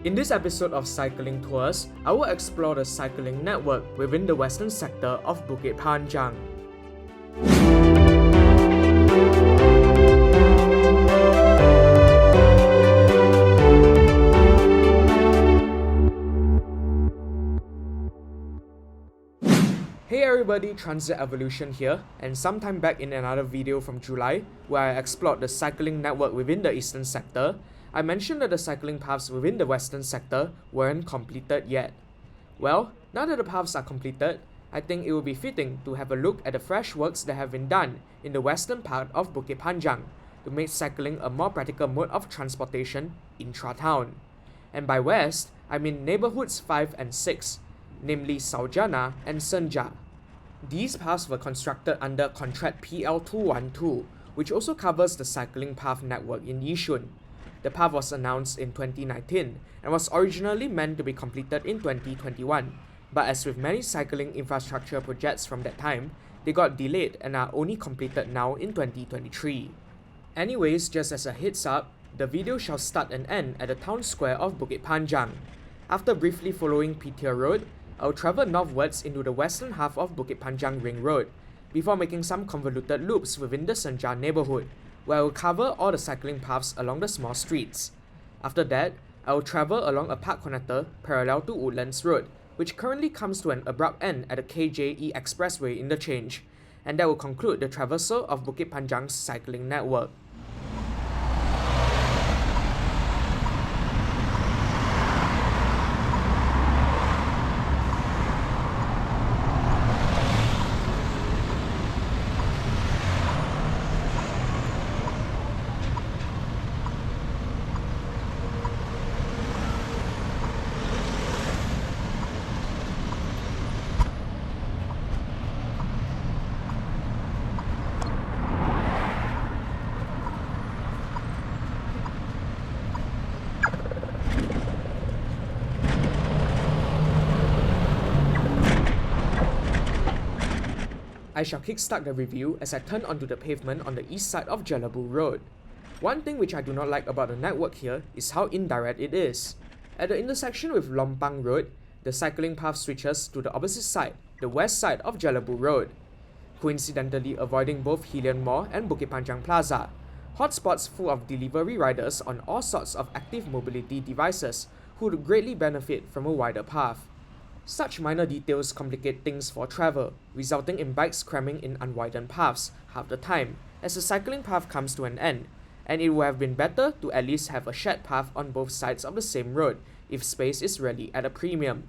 In this episode of Cycling Tours, I will explore the cycling network within the western sector of Bukit Panjang. Hey everybody, Transit Evolution here, and sometime back in another video from July, where I explored the cycling network within the eastern sector, I mentioned that the cycling paths within the western sector weren't completed yet. Well, now that the paths are completed, I think it will be fitting to have a look at the fresh works that have been done in the western part of Bukit Panjang to make cycling a more practical mode of transportation intra-town. And by west, I mean neighborhoods 5 and 6, namely Saujana and Senja. These paths were constructed under Contract PL212, which also covers the cycling path network in Yishun. The path was announced in 2019 and was originally meant to be completed in 2021, but as with many cycling infrastructure projects from that time, they got delayed and are only completed now in 2023. Anyways, just as a heads up, the video shall start and end at the town square of Bukit Panjang. After briefly following Petir Road, I'll travel northwards into the western half of Bukit Panjang Ring Road, before making some convoluted loops within the Senja neighborhood, where I will cover all the cycling paths along the small streets. After that, I will travel along a park connector parallel to Woodlands Road, which currently comes to an abrupt end at the KJE Expressway interchange, and that will conclude the traversal of Bukit Panjang's cycling network. I shall kickstart the review as I turn onto the pavement on the east side of Jelebu Road. One thing which I do not like about the network here is how indirect it is. At the intersection with Lompang Road, the cycling path switches to the opposite side, the west side of Jelebu Road, coincidentally avoiding both Hillion Mall and Bukit Panjang Plaza, hotspots full of delivery riders on all sorts of active mobility devices who would greatly benefit from a wider path. Such minor details complicate things for travel, resulting in bikes cramming in unwidened paths half the time as the cycling path comes to an end, and it would have been better to at least have a shared path on both sides of the same road if space is really at a premium.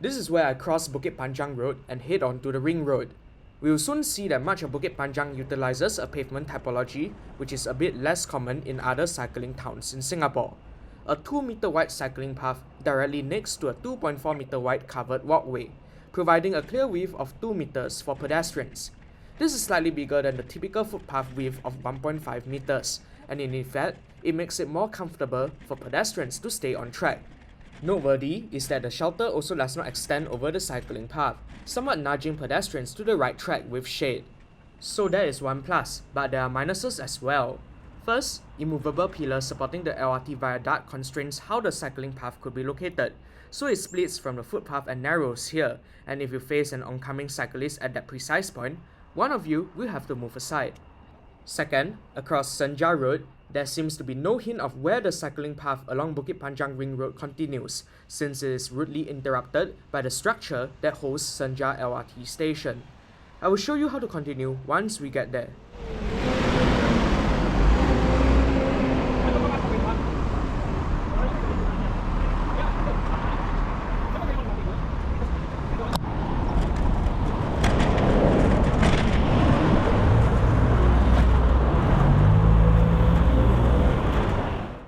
This is where I cross Bukit Panjang Road and head on to the Ring Road. We will soon see that much of Bukit Panjang utilizes a pavement typology which is a bit less common in other cycling towns in Singapore. A 2-meter wide cycling path directly next to a 2.4-meter wide covered walkway, providing a clear width of 2 meters for pedestrians. This is slightly bigger than the typical footpath width of 1.5 meters, and in effect, it makes it more comfortable for pedestrians to stay on track. Noteworthy is that the shelter also does not extend over the cycling path, somewhat nudging pedestrians to the right track with shade. So that is one plus, but there are minuses as well. First, immovable pillars supporting the LRT viaduct constrains how the cycling path could be located, so it splits from the footpath and narrows here, and if you face an oncoming cyclist at that precise point, one of you will have to move aside. Second, across Senja Road, there seems to be no hint of where the cycling path along Bukit Panjang Ring Road continues, since it is rudely interrupted by the structure that holds Senja LRT station. I will show you how to continue once we get there.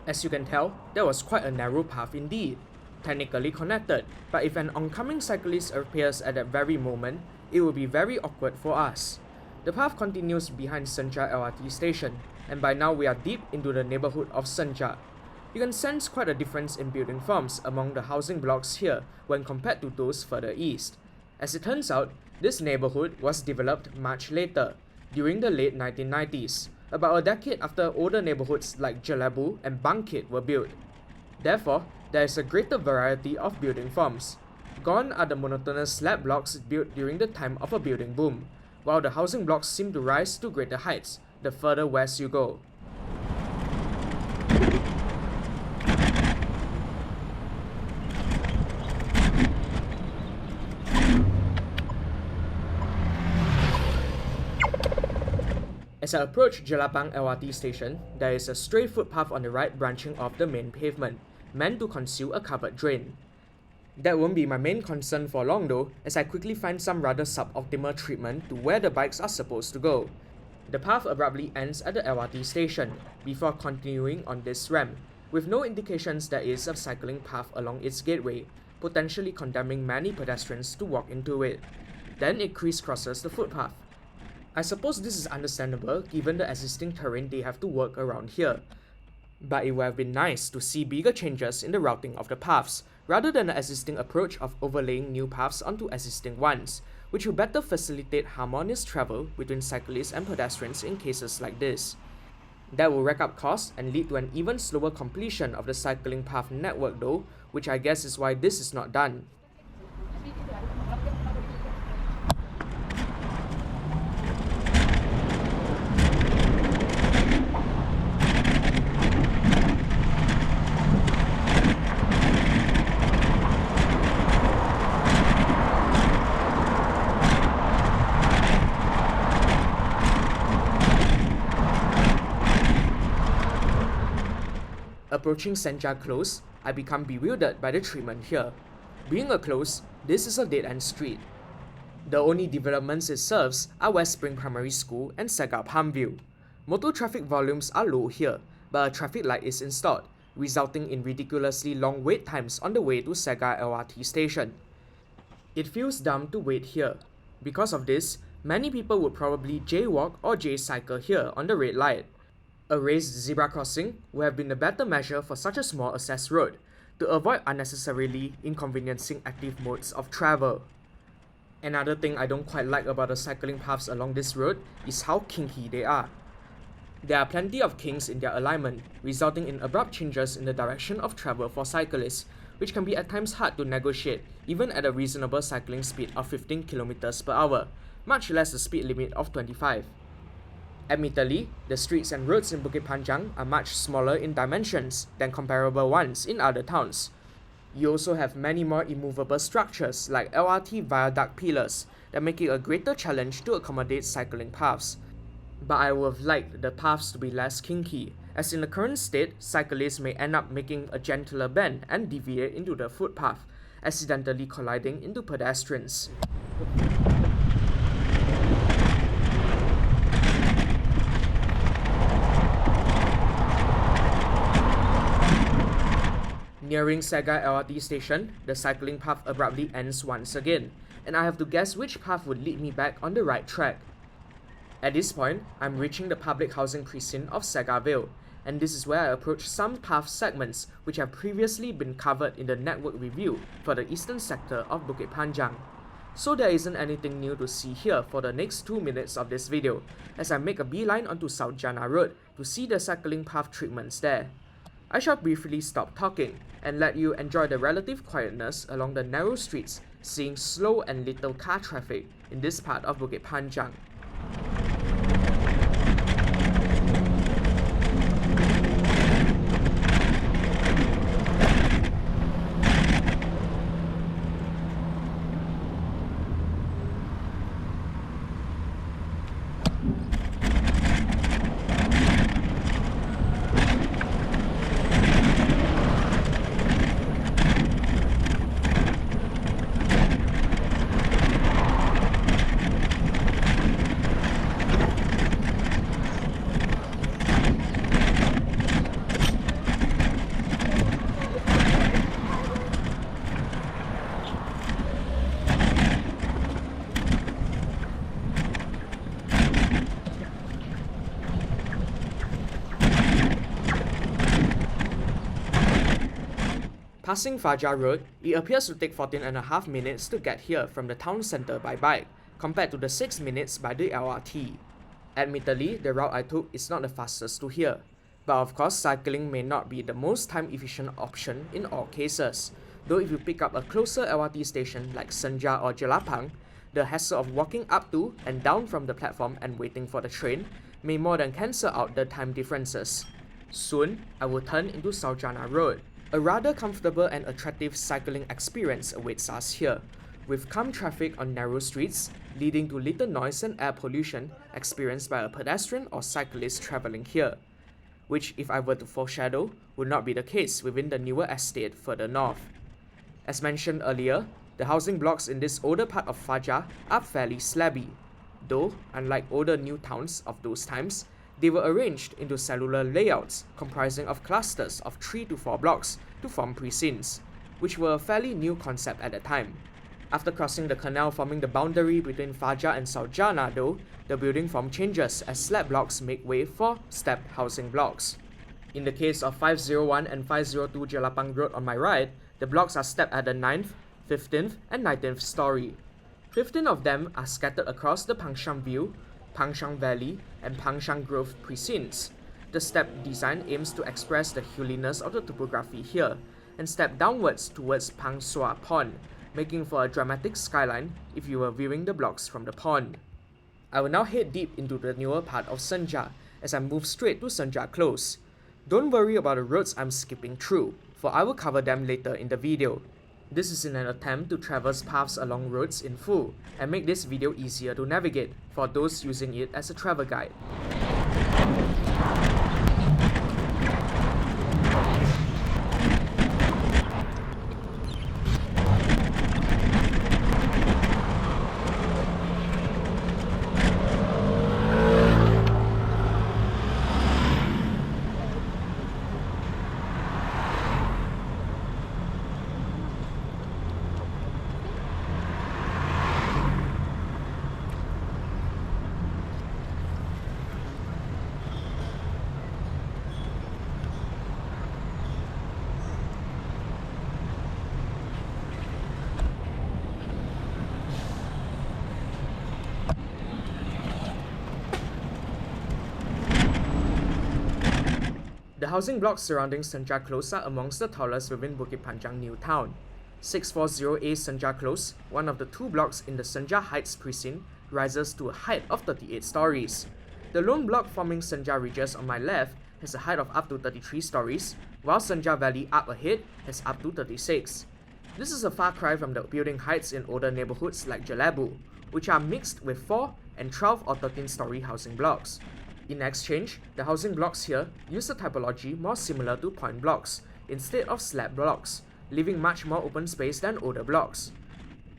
As you can tell, there was quite a narrow path indeed, technically connected, but if an oncoming cyclist appears at that very moment, it will be very awkward for us. The path continues behind Senja LRT station, and by now we are deep into the neighborhood of Senja. You can sense quite a difference in building forms among the housing blocks here when compared to those further east. As it turns out, this neighborhood was developed much later, during the late 1990s. About a decade after older neighborhoods like Jelebu and Bangkit were built. Therefore, there is a greater variety of building forms. Gone are the monotonous slab blocks built during the time of a building boom, while the housing blocks seem to rise to greater heights the further west you go. As I approach Jelapang LRT station, there is a stray footpath on the right branching off the main pavement, meant to conceal a covered drain. That won't be my main concern for long though, as I quickly find some rather suboptimal treatment to where the bikes are supposed to go. The path abruptly ends at the LRT station, before continuing on this ramp, with no indications there is a cycling path along its gateway, potentially condemning many pedestrians to walk into it. Then it crisscrosses the footpath. I suppose this is understandable given the existing terrain they have to work around here. But it would have been nice to see bigger changes in the routing of the paths, rather than the existing approach of overlaying new paths onto existing ones, which will better facilitate harmonious travel between cyclists and pedestrians in cases like this. That will rack up costs and lead to an even slower completion of the cycling path network though, which I guess is why this is not done. Approaching Senja Close, I become bewildered by the treatment here. Being a close, this is a dead-end street. The only developments it serves are West Spring Primary School and Sega Palmview. Motor traffic volumes are low here, but a traffic light is installed, resulting in ridiculously long wait times on the way to Sega LRT station. It feels dumb to wait here. Because of this, many people would probably jaywalk or jaycycle here on the red light. A raised zebra crossing would have been a better measure for such a small access road, to avoid unnecessarily inconveniencing active modes of travel. Another thing I don't quite like about the cycling paths along this road is how kinky they are. There are plenty of kinks in their alignment, resulting in abrupt changes in the direction of travel for cyclists, which can be at times hard to negotiate even at a reasonable cycling speed of 15 km per hour, much less the speed limit of 25. Admittedly, the streets and roads in Bukit Panjang are much smaller in dimensions than comparable ones in other towns. You also have many more immovable structures like LRT viaduct pillars that make it a greater challenge to accommodate cycling paths. But I would have liked the paths to be less kinky, as in the current state, cyclists may end up making a gentler bend and deviate into the footpath, accidentally colliding into pedestrians. Nearing Sega LRT station, the cycling path abruptly ends once again, and I have to guess which path would lead me back on the right track. At this point, I'm reaching the public housing precinct of Segaville, and this is where I approach some path segments which have previously been covered in the network review for the eastern sector of Bukit Panjang. So there isn't anything new to see here for the next 2 minutes of this video, as I make a beeline onto South Jana Road to see the cycling path treatments there. I shall briefly stop talking and let you enjoy the relative quietness along the narrow streets, seeing slow and little car traffic in this part of Bukit Panjang. Passing Fajar Road, it appears to take 14.5 minutes to get here from the town centre by bike, compared to the 6 minutes by the LRT. Admittedly, the route I took is not the fastest to here, but of course cycling may not be the most time-efficient option in all cases, though if you pick up a closer LRT station like Senja or Jelapang, the hassle of walking up to and down from the platform and waiting for the train may more than cancel out the time differences. Soon, I will turn into Saujana Road. A rather comfortable and attractive cycling experience awaits us here, with calm traffic on narrow streets, leading to little noise and air pollution experienced by a pedestrian or cyclist travelling here, which, if I were to foreshadow, would not be the case within the newer estate further north. As mentioned earlier, the housing blocks in this older part of Fajar are fairly slabby, though, unlike older new towns of those times, they were arranged into cellular layouts comprising of clusters of 3 to 4 blocks to form precincts, which were a fairly new concept at the time. After crossing the canal forming the boundary between Fajar and Saujana though, the building form changes as slab blocks make way for stepped housing blocks. In the case of 501 and 502 Jelapang Road on my right, the blocks are stepped at the 9th, 15th and 19th story. 15 of them are scattered across the Pangshang View, Pangshang Valley, and Pangshang Grove precincts. The step design aims to express the hilliness of the topography here, and step downwards towards Pang Sua Pond, making for a dramatic skyline if you were viewing the blocks from the pond. I will now head deep into the newer part of Senja as I move straight to Senja Close. Don't worry about the roads I'm skipping through, for I will cover them later in the video. This is in an attempt to traverse paths along roads in full and make this video easier to navigate for those using it as a travel guide. The housing blocks surrounding Senja Close are amongst the tallest within Bukit Panjang New Town. 640A Senja Close, one of the 2 blocks in the Senja Heights precinct, rises to a height of 38 stories. The lone block forming Senja Ridges on my left has a height of up to 33 stories, while Senja Valley up ahead has up to 36. This is a far cry from the building heights in older neighborhoods like Jelebu, which are mixed with 4 and 12 or 13-story housing blocks. In exchange, the housing blocks here use a typology more similar to point blocks, instead of slab blocks, leaving much more open space than older blocks.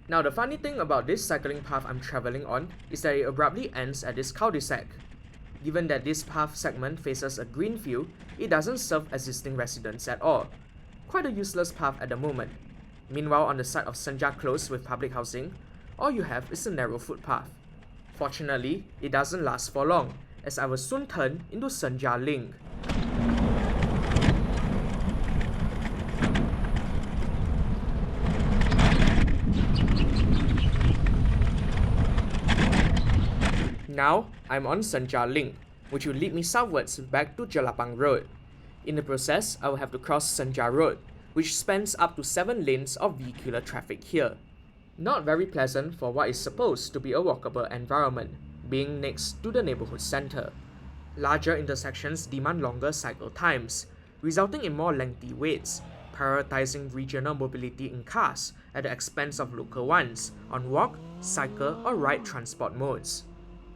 Now the funny thing about this cycling path I'm travelling on is that it abruptly ends at this cul-de-sac. Given that this path segment faces a green field, it doesn't serve existing residents at all. Quite a useless path at the moment. Meanwhile, on the side of Senja Close with public housing, all you have is a narrow footpath. Fortunately, it doesn't last for long, as I will soon turn into Senja Link. Now, I'm on Senja Link, which will lead me southwards back to Jelapang Road. In the process, I will have to cross Senja Road, which spans up to 7 lanes of vehicular traffic here. Not very pleasant for what is supposed to be a walkable environment, being next to the neighborhood center. Larger intersections demand longer cycle times, resulting in more lengthy waits, prioritizing regional mobility in cars at the expense of local ones on walk, cycle, or ride transport modes.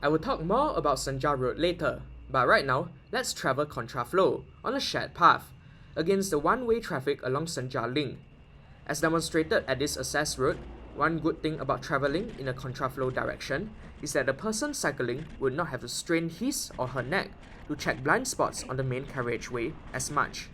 I will talk more about Senja Road later, but right now, let's travel contraflow on a shared path against the one-way traffic along Senja Link. As demonstrated at this access road, one good thing about traveling in a contraflow direction is that the person cycling would not have to strain his or her neck to check blind spots on the main carriageway as much.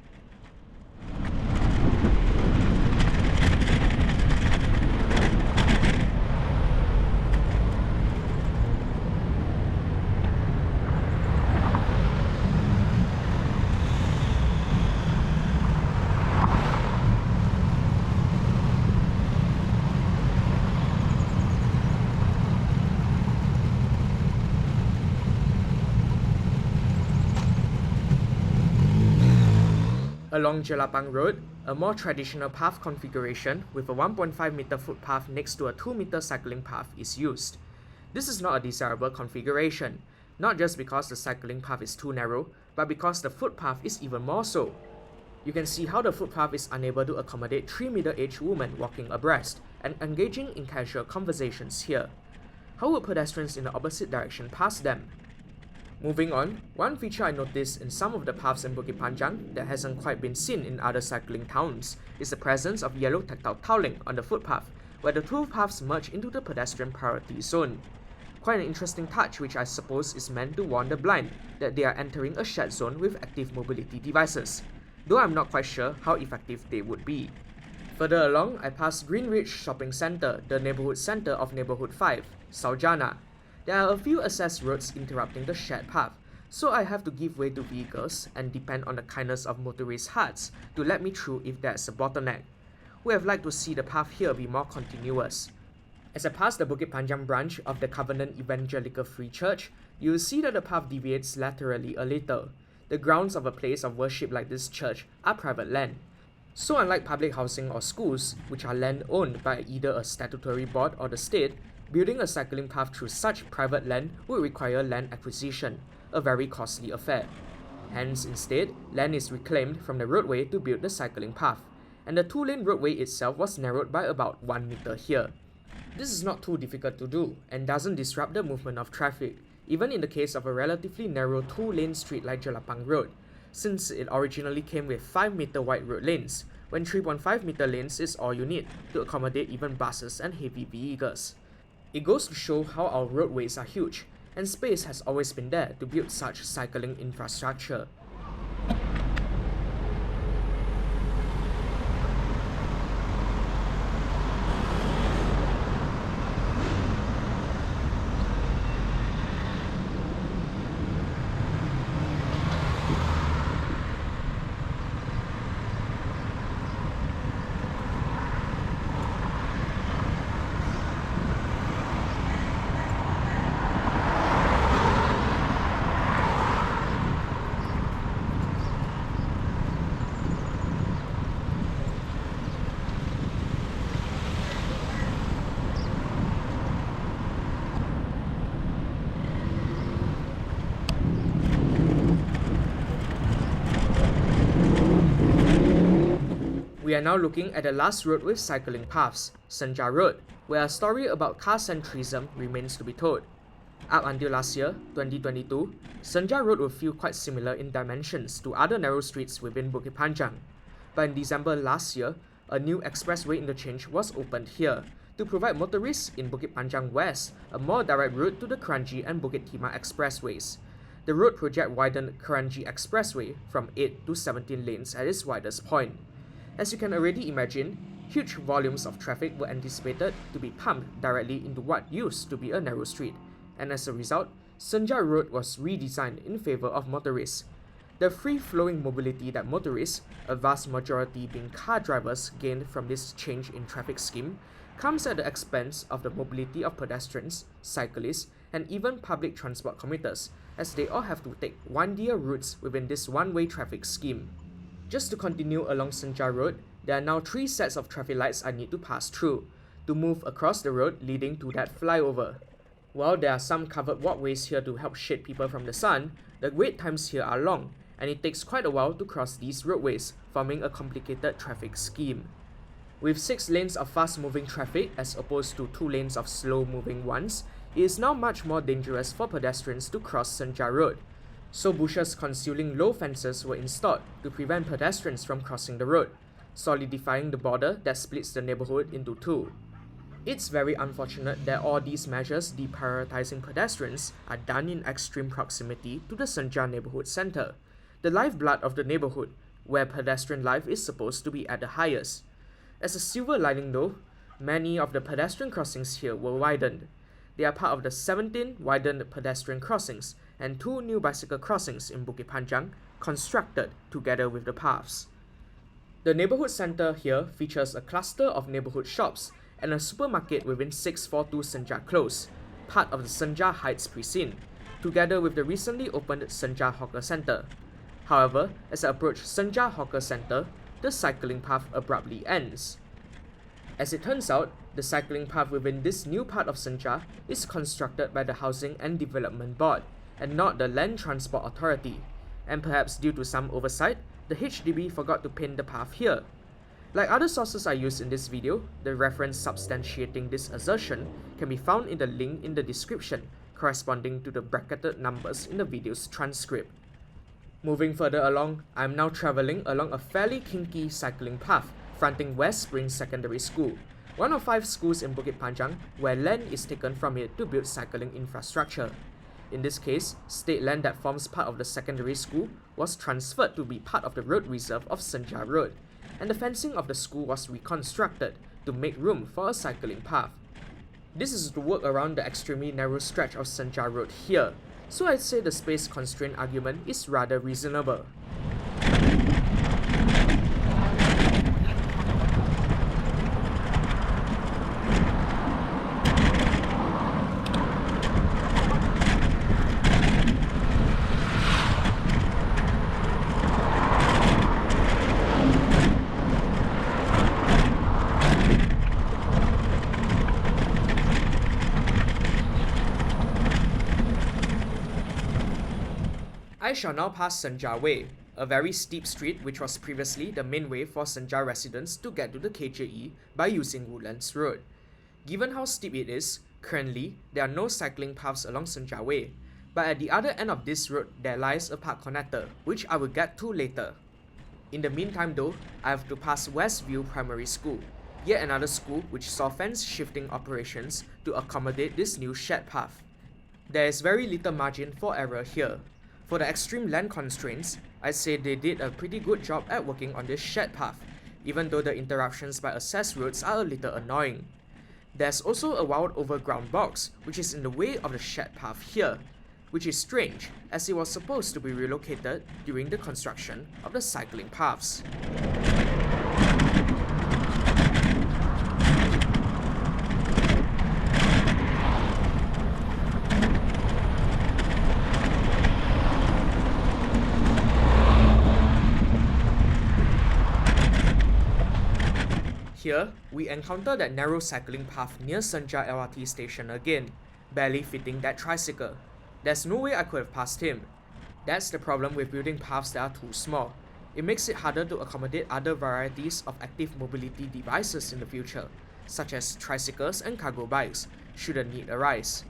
Along Jelapang Road, a more traditional path configuration with a 1.5 meter footpath next to a 2 meter cycling path is used. This is not a desirable configuration, not just because the cycling path is too narrow, but because the footpath is even more so. You can see how the footpath is unable to accommodate 3 middle-aged women walking abreast and engaging in casual conversations here. How would pedestrians in the opposite direction pass them? Moving on, one feature I noticed in some of the paths in Bukit Panjang that hasn't quite been seen in other cycling towns is the presence of yellow tactile tiling on the footpath, where the two paths merge into the pedestrian priority zone. Quite an interesting touch, which I suppose is meant to warn the blind that they are entering a shared zone with active mobility devices, though I'm not quite sure how effective they would be. Further along, I passed Greenridge Shopping Centre, the neighbourhood centre of Neighbourhood 5, Saujana. There are a few access roads interrupting the shared path, so I have to give way to vehicles and depend on the kindness of motorists' hearts to let me through if there's a bottleneck. We have liked to see the path here be more continuous. As I pass the Bukit Panjang branch of the Covenant Evangelical Free Church, you will see that the path deviates laterally a little. The grounds of a place of worship like this church are private land. So unlike public housing or schools, which are land owned by either a statutory board or the state, building a cycling path through such private land would require land acquisition, a very costly affair. Hence, instead, land is reclaimed from the roadway to build the cycling path, and the two-lane roadway itself was narrowed by about 1 meter here. This is not too difficult to do, and doesn't disrupt the movement of traffic, even in the case of a relatively narrow two-lane street like Jelapang Road, since it originally came with 5 meter wide road lanes, when 3.5 meter lanes is all you need to accommodate even buses and heavy vehicles. It goes to show how our roadways are huge, and space has always been there to build such cycling infrastructure. We are now looking at the last road with cycling paths, Senja Road, where a story about car-centrism remains to be told. Up until last year, 2022, Senja Road would feel quite similar in dimensions to other narrow streets within Bukit Panjang. But in December last year, a new expressway interchange was opened here to provide motorists in Bukit Panjang West a more direct route to the Kranji and Bukit Timah expressways. The road project widened Kranji Expressway from 8 to 17 lanes at its widest point. As you can already imagine, huge volumes of traffic were anticipated to be pumped directly into what used to be a narrow street, and as a result, Senja Road was redesigned in favor of motorists. The free-flowing mobility that motorists, a vast majority being car drivers, gained from this change in traffic scheme comes at the expense of the mobility of pedestrians, cyclists, and even public transport commuters, as they all have to take windier routes within this one-way traffic scheme. Just to continue along Senja Road, there are now 3 sets of traffic lights I need to pass through to move across the road leading to that flyover. While there are some covered walkways here to help shade people from the sun, the wait times here are long, and it takes quite a while to cross these roadways, forming a complicated traffic scheme. With 6 lanes of fast-moving traffic as opposed to 2 lanes of slow-moving ones, it is now much more dangerous for pedestrians to cross Senja Road. So bushes concealing low fences were installed to prevent pedestrians from crossing the road, solidifying the border that splits the neighborhood into 2. It's very unfortunate that all these measures deprioritizing pedestrians are done in extreme proximity to the Senja neighborhood center, the lifeblood of the neighborhood, where pedestrian life is supposed to be at the highest. As a silver lining though, many of the pedestrian crossings here were widened. They are part of the 17 widened pedestrian crossings and 2 new bicycle crossings in Bukit Panjang constructed together with the paths. The neighborhood center here features a cluster of neighborhood shops and a supermarket within 642 Senja Close, part of the Senja Heights precinct, together with the recently opened Senja Hawker Center. However, as I approach Senja Hawker Center, the cycling path abruptly ends. As it turns out, the cycling path within this new part of Senja is constructed by the Housing and Development Board and not the Land Transport Authority, and perhaps due to some oversight, the HDB forgot to pin the path here. Like other sources I used in this video, the reference substantiating this assertion can be found in the link in the description corresponding to the bracketed numbers in the video's transcript. Moving further along, I am now travelling along a fairly kinky cycling path fronting West Spring Secondary School, one of 5 schools in Bukit Panjang where land is taken from it to build cycling infrastructure. In this case, state land that forms part of the secondary school was transferred to be part of the road reserve of Senja Road, and the fencing of the school was reconstructed to make room for a cycling path. This is to work around the extremely narrow stretch of Senja Road here, so I'd say the space constraint argument is rather reasonable. I shall now pass Senja Way, a very steep street which was previously the main way for Senja residents to get to the KJE by using Woodlands Road. Given how steep it is, currently there are no cycling paths along Senja Way, but at the other end of this road there lies a park connector, which I will get to later. In the meantime though, I have to pass Westview Primary School, yet another school which saw fence shifting operations to accommodate this new shared path. There is very little margin for error here. For the extreme land constraints, I'd say they did a pretty good job at working on this shared path, even though the interruptions by access roads are a little annoying. There's also a wild overground box which is in the way of the shared path here, which is strange as it was supposed to be relocated during the construction of the cycling paths. Here, we encounter that narrow cycling path near Senja LRT station again, barely fitting that tricycle. There's no way I could have passed him. That's the problem with building paths that are too small. It makes it harder to accommodate other varieties of active mobility devices in the future, such as tricycles and cargo bikes, should a need arise.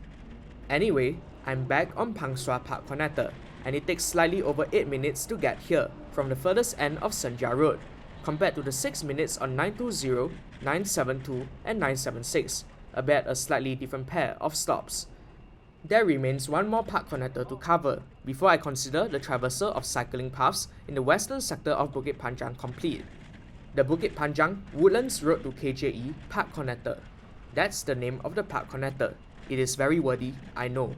Anyway, I'm back on Phang Sua Park Connector, and it takes slightly over 8 minutes to get here from the furthest end of Senja Road, compared to the 6 minutes on 920, 972, and 976, albeit a slightly different pair of stops. There remains one more park connector to cover before I consider the traversal of cycling paths in the western sector of Bukit Panjang complete. The Bukit Panjang Woodlands Road to KJE Park Connector. That's the name of the park connector. It is very wordy, I know.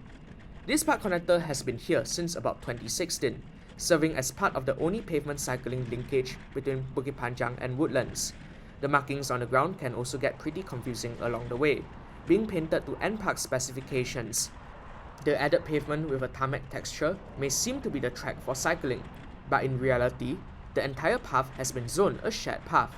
This park connector has been here since about 2016, serving as part of the only pavement cycling linkage between Bukit Panjang and Woodlands. The markings on the ground can also get pretty confusing along the way, being painted to NParks specifications. The added pavement with a tarmac texture may seem to be the track for cycling, but in reality, the entire path has been zoned a shared path.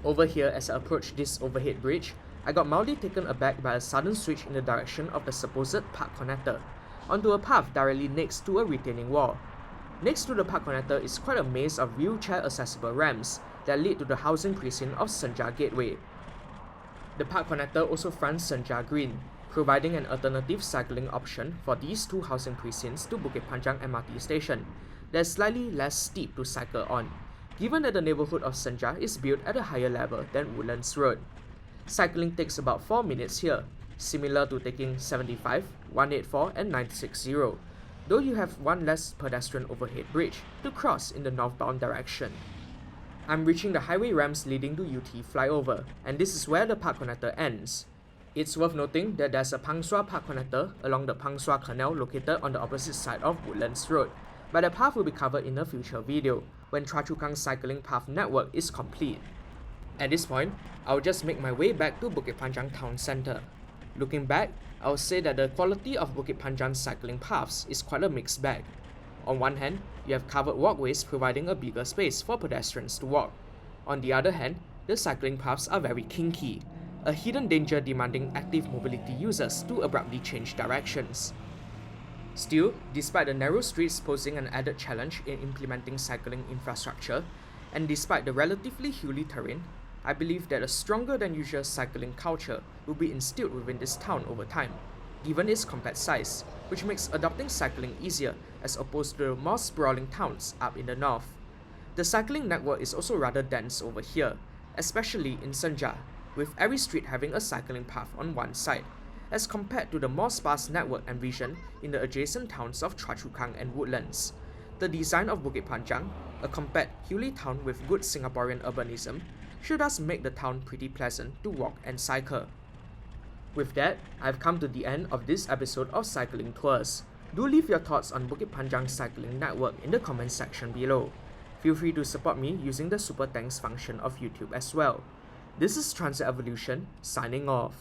Over here, as I approached this overhead bridge, I got mildly taken aback by a sudden switch in the direction of the supposed park connector, onto a path directly next to a retaining wall. Next to the park connector is quite a maze of wheelchair-accessible ramps that lead to the housing precinct of Senja Gateway. The park connector also fronts Senja Green, providing an alternative cycling option for these two housing precincts to Bukit Panjang MRT station that is slightly less steep to cycle on, given that the neighborhood of Senja is built at a higher level than Woodlands Road. Cycling takes about 4 minutes here, similar to taking 75, 184 and 960, though you have one less pedestrian overhead bridge to cross in the northbound direction. I'm reaching the highway ramps leading to UT flyover, and this is where the park connector ends. It's worth noting that there's a Phang Sua park connector along the Phang Sua Canal located on the opposite side of Woodlands Road, but the path will be covered in a future video when Choa Chu Kang cycling path network is complete. At this point, I'll just make my way back to Bukit Panjang town centre. Looking back, I'll say that the quality of Bukit Panjang cycling paths is quite a mixed bag. On one hand, you have covered walkways providing a bigger space for pedestrians to walk. On the other hand, the cycling paths are very kinky, a hidden danger demanding active mobility users to abruptly change directions. Still, despite the narrow streets posing an added challenge in implementing cycling infrastructure, and despite the relatively hilly terrain, I believe that a stronger than usual cycling culture will be instilled within this town over time, given its compact size, which makes adopting cycling easier as opposed to the more sprawling towns up in the north. The cycling network is also rather dense over here, especially in Senja, with every street having a cycling path on one side, as compared to the more sparse network envisioned in the adjacent towns of Choa Chu Kang and Woodlands. The design of Bukit Panjang, a compact, hilly town with good Singaporean urbanism, should thus make the town pretty pleasant to walk and cycle. With that, I've come to the end of this episode of Cycling Tours. Do leave your thoughts on Bukit Panjang cycling network in the comment section below. Feel free to support me using the Super Thanks function of YouTube as well. This is Transit Evolution, signing off.